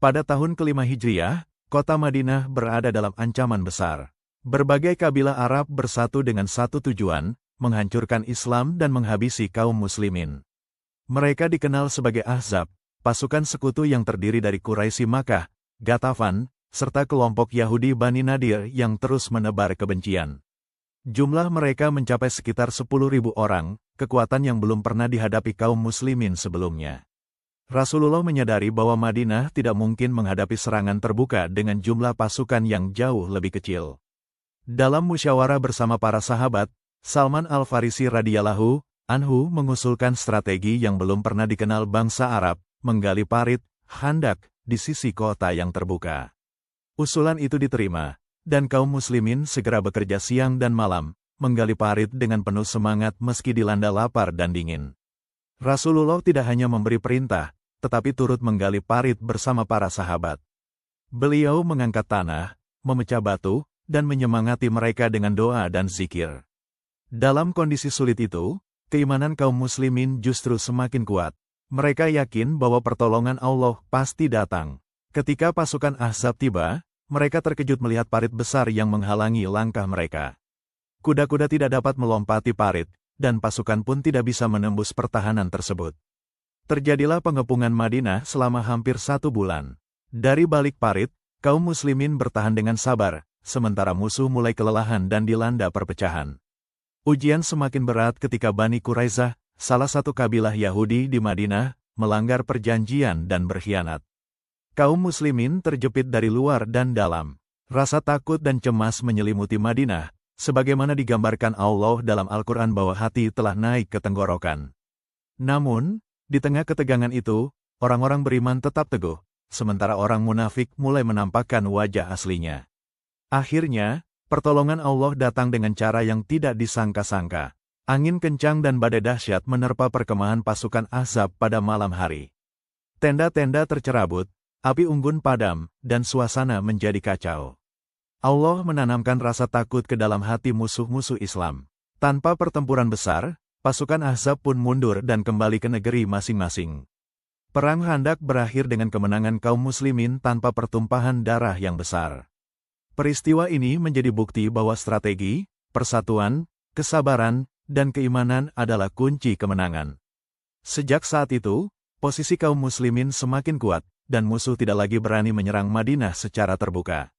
Pada tahun kelima Hijriah, kota Madinah berada dalam ancaman besar. Berbagai kabilah Arab bersatu dengan satu tujuan, menghancurkan Islam dan menghabisi kaum muslimin. Mereka dikenal sebagai Ahzab, pasukan sekutu yang terdiri dari Quraisy Makkah, Ghatafan, serta kelompok Yahudi Bani Nadir yang terus menebar kebencian. Jumlah mereka mencapai sekitar 10.000 orang, kekuatan yang belum pernah dihadapi kaum muslimin sebelumnya. Rasulullah menyadari bahwa Madinah tidak mungkin menghadapi serangan terbuka dengan jumlah pasukan yang jauh lebih kecil. Dalam musyawarah bersama para sahabat, Salman Al-Farisi radhiyallahu anhu mengusulkan strategi yang belum pernah dikenal bangsa Arab, menggali parit, khandak, di sisi kota yang terbuka. Usulan itu diterima, dan kaum muslimin segera bekerja siang dan malam, menggali parit dengan penuh semangat meski dilanda lapar dan dingin. Rasulullah tidak hanya memberi perintah, tetapi turut menggali parit bersama para sahabat. Beliau mengangkat tanah, memecah batu, dan menyemangati mereka dengan doa dan zikir. Dalam kondisi sulit itu, keimanan kaum muslimin justru semakin kuat. Mereka yakin bahwa pertolongan Allah pasti datang. Ketika pasukan Ahzab tiba, mereka terkejut melihat parit besar yang menghalangi langkah mereka. Kuda-kuda tidak dapat melompati parit, dan pasukan pun tidak bisa menembus pertahanan tersebut. Terjadilah pengepungan Madinah selama hampir 1 bulan. Dari balik parit, kaum muslimin bertahan dengan sabar, sementara musuh mulai kelelahan dan dilanda perpecahan. Ujian semakin berat ketika Bani Quraisyah, salah satu kabilah Yahudi di Madinah, melanggar perjanjian dan berkhianat. Kaum muslimin terjepit dari luar dan dalam. Rasa takut dan cemas menyelimuti Madinah, sebagaimana digambarkan Allah dalam Al-Quran bahwa hati telah naik ke tenggorokan. Namun, di tengah ketegangan itu, orang-orang beriman tetap teguh, sementara orang munafik mulai menampakkan wajah aslinya. Akhirnya, pertolongan Allah datang dengan cara yang tidak disangka-sangka. Angin kencang dan badai dahsyat menerpa perkemahan pasukan Ahzab pada malam hari. Tenda-tenda tercerabut, api unggun padam, dan suasana menjadi kacau. Allah menanamkan rasa takut ke dalam hati musuh-musuh Islam. Tanpa pertempuran besar, pasukan Ahzab pun mundur dan kembali ke negeri masing-masing. Perang Khandak berakhir dengan kemenangan kaum muslimin tanpa pertumpahan darah yang besar. Peristiwa ini menjadi bukti bahwa strategi, persatuan, kesabaran, dan keimanan adalah kunci kemenangan. Sejak saat itu, posisi kaum muslimin semakin kuat, dan musuh tidak lagi berani menyerang Madinah secara terbuka.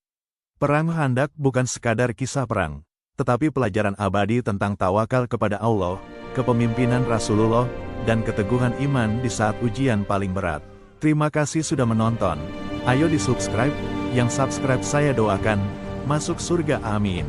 Perang Khandak bukan sekadar kisah perang, tetapi pelajaran abadi tentang tawakal kepada Allah, kepemimpinan Rasulullah, dan keteguhan iman di saat ujian paling berat. Terima kasih sudah menonton. Ayo di-subscribe, yang subscribe saya doakan, masuk surga amin.